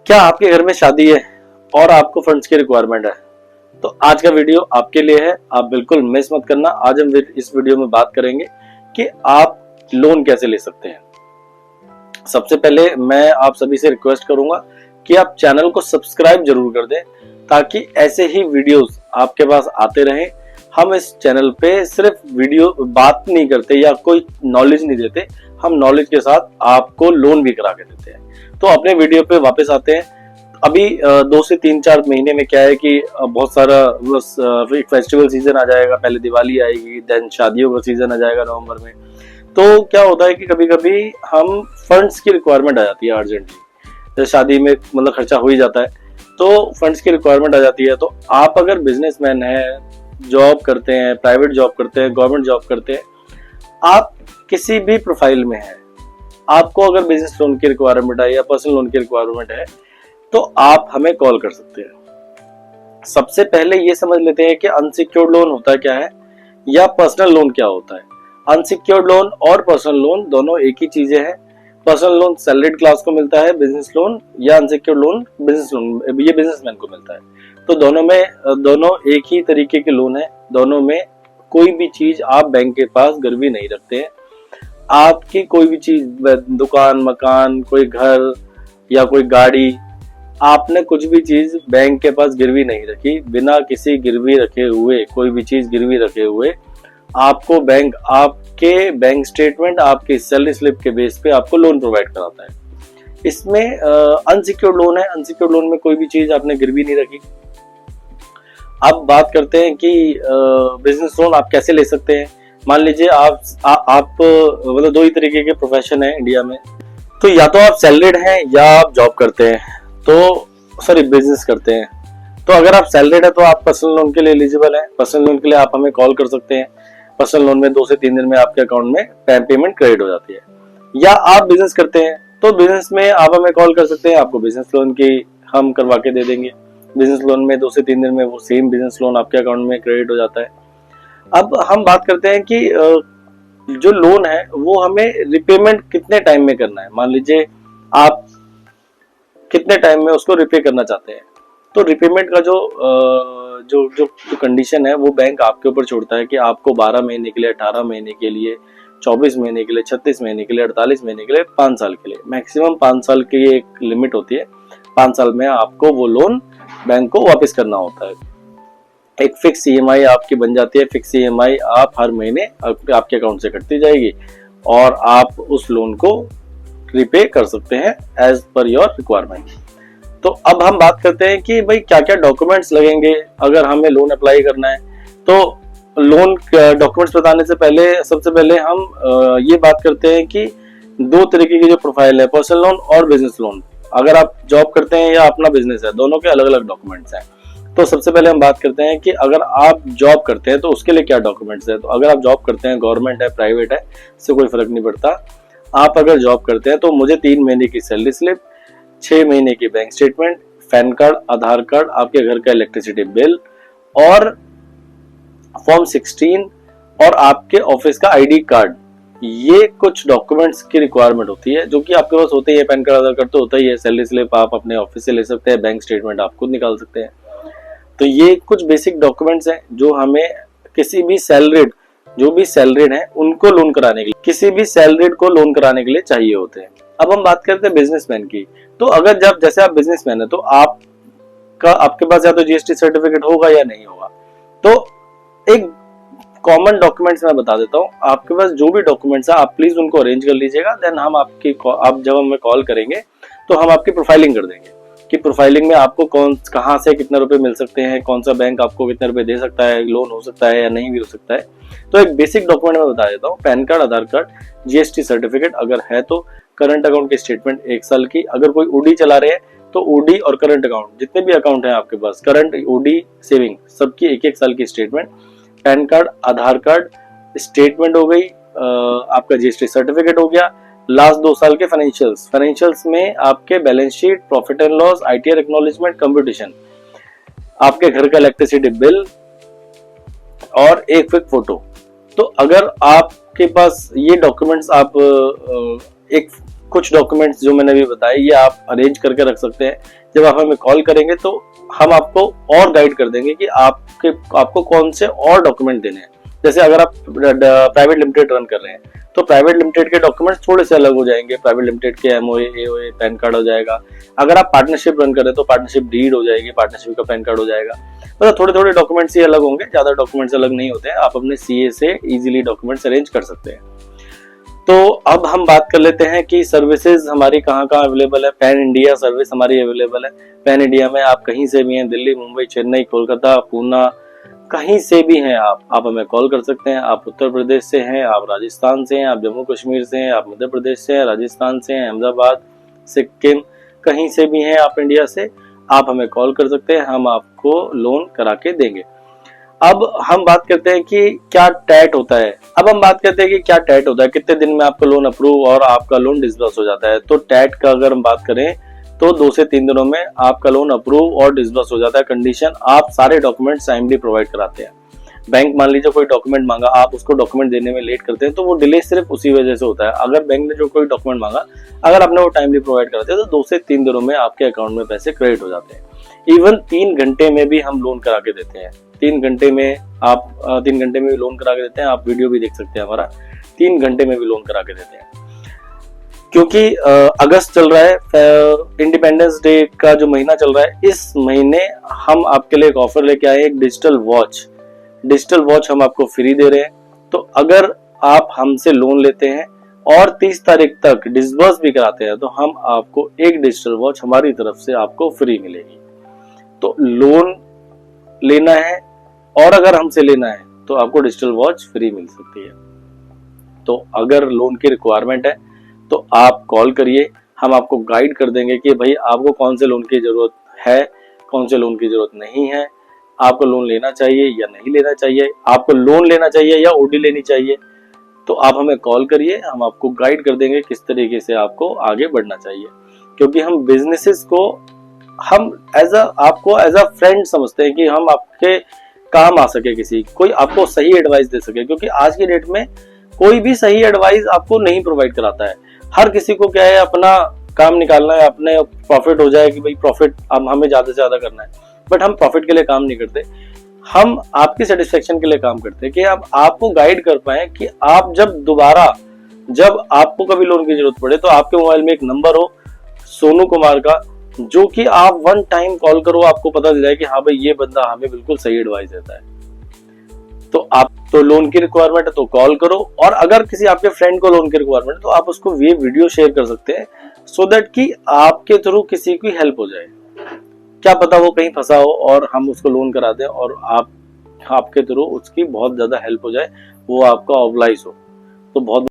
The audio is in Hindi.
क्या आपके घर में शादी है और आपको फंड्स की रिक्वायरमेंट है? तो आज का वीडियो आपके लिए है, आप बिल्कुल मिस मत करना। आज हम इस वीडियो में बात करेंगे कि आप लोन कैसे ले सकते हैं। सबसे पहले मैं आप सभी से रिक्वेस्ट करूंगा कि आप चैनल को सब्सक्राइब जरूर कर दें ताकि ऐसे ही वीडियोस आपके पास आते रहें। हम इस चैनल पे सिर्फ वीडियो बात नहीं करते या कोई नॉलेज नहीं देते, हम नॉलेज के साथ आपको लोन भी करा के देते हैं। तो अपने वीडियो पे वापस आते हैं। अभी 2 से 3-4 महीने में क्या है कि बहुत सारा एक फेस्टिवल सीजन आ जाएगा, पहले दिवाली आएगी, देन शादियों का सीजन आ जाएगा नवंबर में। तो क्या होता है कि कभी कभी हम फंड्स की रिक्वायरमेंट आ जाती है अर्जेंटली, जैसे शादी में मतलब खर्चा हो ही जाता है, तो फंड्स की रिक्वायरमेंट आ जाती है। तो आप अगर बिजनेसमैन है, जॉब करते हैं, प्राइवेट जॉब करते हैं, गवर्नमेंट जॉब करते हैं, आप किसी भी प्रोफाइल में है, आपको अगर बिजनेस लोन की रिक्वायरमेंट है या पर्सनल लोन की रिक्वायरमेंट है तो आप हमें कॉल कर सकते हैं। सबसे पहले ये समझ लेते हैं कि अनसिक्योर्ड लोन होता क्या है या पर्सनल लोन क्या होता है। अनसिक्योर्ड लोन और पर्सनल लोन दोनों एक ही चीजें हैं। पर्सनल लोन सैलरीड क्लास को मिलता है, बिजनेस लोन या अनसिक्योर्ड लोन बिजनेस लोन ये बिजनेसमैन को मिलता है। तो दोनों एक ही तरीके के लोन है। दोनों में कोई भी चीज आप बैंक के पास गिरवी नहीं रखते हैं। आपकी कोई भी चीज, दुकान, मकान, कोई घर या कोई गाड़ी, आपने कुछ भी चीज बैंक के पास गिरवी नहीं रखी। बिना किसी गिरवी रखे हुए, कोई भी चीज गिरवी रखे हुए आपको बैंक आपके बैंक स्टेटमेंट, आपके सैलरी स्लिप के बेस पे आपको लोन प्रोवाइड कराता है। इसमें अनसिक्योर्ड लोन है। अनसिक्योर्ड लोन में कोई भी चीज आपने गिरवी नहीं रखी। अब बात करते हैं कि बिजनेस लोन आप कैसे ले सकते हैं। मान लीजिए आप मतलब 2 ही तरीके के प्रोफेशन है इंडिया में, तो या तो आप सैलरीड हैं या आप जॉब करते हैं, तो सॉरी बिजनेस करते हैं। तो अगर आप सैलरीड है तो आप पर्सनल लोन के लिए एलिजिबल हैं। पर्सनल लोन के लिए आप हमें कॉल कर सकते हैं। पर्सनल लोन में 2 से 3 दिन में आपके अकाउंट में पेमेंट क्रेडिट हो जाती है। या आप बिजनेस करते हैं तो बिजनेस में आप हमें कॉल कर सकते हैं, आपको बिजनेस लोन की हम करवा के दे देंगे। बिजनेस लोन में 2 से 3 दिन में वो सेम बिजनेस लोन आपके अकाउंट में क्रेडिट हो जाता है। अब हम बात करते हैं कि जो लोन है वो हमें रिपेमेंट कितने टाइम में करना है। मान लीजिए आप कितने टाइम में उसको रिपे करना चाहते हैं, तो रिपेमेंट का जो कंडीशन है वो बैंक आपके ऊपर छोड़ता है कि आपको 12 महीने के लिए, 18 महीने के लिए, 24 महीने के लिए, 36 महीने के लिए, 48 महीने के लिए, 5 साल के लिए, मैक्सिमम 5 साल की एक लिमिट होती है। 5 साल में आपको वो लोन बैंक को वापस करना होता है। एक फिक्स ईएमआई आपकी बन जाती है। फिक्स ईएमआई आप हर महीने आपके अकाउंट से कटती जाएगी और आप उस लोन को रिपे कर सकते हैं एज पर योर रिक्वायरमेंट। तो अब हम बात करते हैं कि भाई क्या क्या डॉक्यूमेंट्स लगेंगे अगर हमें लोन अप्लाई करना है। तो लोन डॉक्यूमेंट्स बताने से पहले सबसे पहले हम ये बात करते हैं कि 2 तरीके की जो प्रोफाइल है, पर्सनल लोन और बिजनेस लोन। अगर आप जॉब करते हैं या अपना बिजनेस है, दोनों के अलग अलग डॉक्यूमेंट्स हैं। तो सबसे पहले हम बात करते हैं कि अगर आप जॉब करते हैं तो उसके लिए क्या डॉक्यूमेंट्स है। तो अगर आप जॉब करते हैं, गवर्नमेंट है, प्राइवेट है, इससे कोई फर्क नहीं पड़ता। आप अगर जॉब करते हैं तो मुझे 3 महीने की सैलरी स्लिप, 6 महीने की बैंक स्टेटमेंट, पैन कार्ड, आधार कार्ड, आपके घर का इलेक्ट्रिसिटी बिल और फॉर्म 16 और आपके ऑफिस का आईडी कार्ड, ये कुछ डॉक्यूमेंट्स की रिक्वायरमेंट होती है जो कि आपके पास होते ही है। पैन कार्ड, आधार कार्ड तो होता ही है। सैलरी स्लिप आप अपने ऑफिस से ले सकते हैं, बैंक स्टेटमेंट आप खुद निकाल सकते हैं। तो ये कुछ बेसिक डॉक्यूमेंट्स हैं जो हमें किसी भी सैलरीड, जो भी सैलरीड है उनको लोन कराने के लिए, किसी भी सैलरीड को लोन कराने के लिए चाहिए होते हैं। अब हम बात करते हैं बिजनेसमैन की। तो अगर जैसे आप बिजनेसमैन है तो आपके पास या तो जीएसटी सर्टिफिकेट होगा या नहीं होगा। तो एक कॉमन डॉक्यूमेंट्स मैं बता देता हूँ। आपके पास जो भी डॉक्यूमेंट्स है आप प्लीज उनको अरेंज कर लीजिएगा। देन हम आप जब हमें कॉल करेंगे तो हम आपकी प्रोफाइलिंग कर देंगे कि प्रोफाइलिंग में आपको कहाँ से कितने रुपए मिल सकते हैं, कौन सा बैंक आपको कितने रुपए दे सकता है, लोन हो सकता है या नहीं भी हो सकता है। तो एक बेसिक डॉक्यूमेंट मैं बता देता हूँ। पैन कार्ड, आधार कार्ड, जीएसटी सर्टिफिकेट अगर है तो करंट अकाउंट की स्टेटमेंट 1 साल की। अगर कोई ओडी चला रहे हैं तो ओडी और करंट अकाउंट, जितने भी अकाउंट है आपके पास, करंट, ओडी, सेविंग, सबकी 1-1 साल की स्टेटमेंट। पैन कार्ड, आधार कार्ड, स्टेटमेंट हो गई, आपका जीएसटी सर्टिफिकेट हो गया। लास्ट 2 साल के फाइनेंशियल्स में आपके balance sheet, profit and loss, ITR acknowledgement, computation, आपके घर का इलेक्ट्रिसिटी बिल और एक क्विक फोटो। तो अगर आपके पास ये डॉक्यूमेंट्स आप एक कुछ डॉक्यूमेंट्स जो मैंने अभी बताए ये आप अरेंज करके रख सकते हैं। जब आप हमें कॉल करेंगे तो हम आपको और गाइड कर देंगे कि आपको कौन से और डॉक्यूमेंट देने हैं। जैसे अगर आप प्राइवेट लिमिटेड रन कर रहे हैं तो प्राइवेट लिमिटेड के डॉक्यूमेंट्स थोड़े से अलग हो जाएंगे। प्राइवेट लिमिटेड के एमओए, एओए, पैन कार्ड हो जाएगा। अगर आप पार्टनरशिप रन कर रहे हैं तो पार्टनरशिप डीड हो जाएगी, पार्टनरशिप का पैन कार्ड हो जाएगा। मतलब थोड़े थोड़े डॉक्यूमेंट्स ही अलग होंगे, ज्यादा डॉक्यूमेंट्स अलग नहीं होते हैं। आप अपने सीए से इजीली डॉक्यूमेंट्स अरेंज कर सकते हैं। तो अब हम बात कर लेते हैं कि सर्विसेज हमारी कहाँ कहाँ अवेलेबल है। पैन इंडिया सर्विस हमारी अवेलेबल है। पैन इंडिया में आप कहीं से भी हैं, दिल्ली, मुंबई, चेन्नई, कोलकाता, पूना, कहीं से भी हैं आप हमें कॉल कर सकते हैं। आप उत्तर प्रदेश से हैं, आप राजस्थान से हैं, आप जम्मू कश्मीर से हैं, आप मध्य प्रदेश से हैं, राजस्थान से हैं, अहमदाबाद, सिक्किम, कहीं से भी हैं आप इंडिया से, आप हमें कॉल कर सकते हैं। हम आपको लोन करा के देंगे। अब हम बात करते हैं कि क्या टैट होता है। कितने दिन में आपका लोन अप्रूव और आपका लोन डिसबर्स हो जाता है। तो टैट का अगर हम बात करें तो 2 से 3 दिनों में आपका लोन अप्रूव और डिसबर्स हो जाता है। कंडीशन, आप सारे डॉक्यूमेंट्स टाइमली प्रोवाइड कराते हैं। बैंक मान लीजिए कोई डॉक्यूमेंट मांगा, आप उसको डॉक्यूमेंट देने में लेट करते हैं तो वो डिले सिर्फ उसी वजह से होता है। अगर बैंक ने जो कोई डॉक्यूमेंट मांगा, अगर आपने वो टाइमली प्रोवाइड कराते हैं तो 2 से 3 दिनों में आपके अकाउंट में पैसे क्रेडिट हो जाते हैं। इवन 3 घंटे में भी हम लोन करा के देते हैं। 3 घंटे में भी लोन करा के देते हैं। आप वीडियो भी देख सकते हैं हमारा, 3 घंटे में भी लोन करा के देते हैं। क्योंकि अगस्त चल रहा है, इंडिपेंडेंस डे का जो महीना चल रहा है, इस महीने हम आपके लिए एक ऑफर लेके आए, एक डिजिटल वॉच हम आपको फ्री दे रहे हैं। तो अगर आप हमसे लोन लेते हैं और 30 तारीख तक डिसबर्स भी कराते हैं तो हम आपको एक डिजिटल वॉच हमारी तरफ से आपको फ्री मिलेगी। तो लोन लेना है और अगर हमसे लेना है तो आपको डिजिटल वॉच फ्री मिल सकती है। तो अगर लोन की रिक्वायरमेंट है तो आप कॉल करिए, हम आपको गाइड कर देंगे कि भाई आपको कौन से लोन की जरूरत है, कौन से लोन की जरूरत नहीं है, आपको लोन लेना चाहिए या नहीं लेना चाहिए, आपको लोन लेना चाहिए या ओडी लेनी चाहिए। तो आप हमें कॉल करिए, हम आपको गाइड कर देंगे किस तरीके से आपको आगे बढ़ना चाहिए। क्योंकि हम बिजनेसेस को हम आपको एज अ फ्रेंड समझते हैं कि हम आपके काम आ सके, किसी कोई आपको सही एडवाइस दे सके। क्योंकि आज की डेट में कोई भी सही एडवाइस आपको नहीं प्रोवाइड कराता है। हर किसी को क्या है, अपना काम निकालना है, अपने प्रॉफिट हो जाए कि भाई प्रॉफिट हमें ज्यादा से ज्यादा करना है। बट हम प्रॉफिट के लिए काम नहीं करते, हम आपकी सेटिस्फेक्शन के लिए काम करते हैं कि हम आपको गाइड कर पाए कि आप जब आपको कभी लोन की जरूरत पड़े तो आपके मोबाइल में एक नंबर हो सोनू कुमार का, जो कि आप 1 टाइम कॉल करो, आपको पता चल जाए कि हाँ भाई ये बंदा हमें बिल्कुल सही एडवाइस देता है। तो लोन की रिक्वायरमेंट है तो कॉल करो। और अगर किसी आपके फ्रेंड को लोन की रिक्वायरमेंट है तो आप उसको ये वीडियो शेयर कर सकते हैं, सो दैट कि आपके थ्रू किसी की हेल्प हो जाए। क्या पता वो कहीं फंसा हो और हम उसको लोन करा दें और आपके थ्रू उसकी बहुत ज्यादा हेल्प हो जाए, वो आपका ऑब्लाइज हो। तो बहुत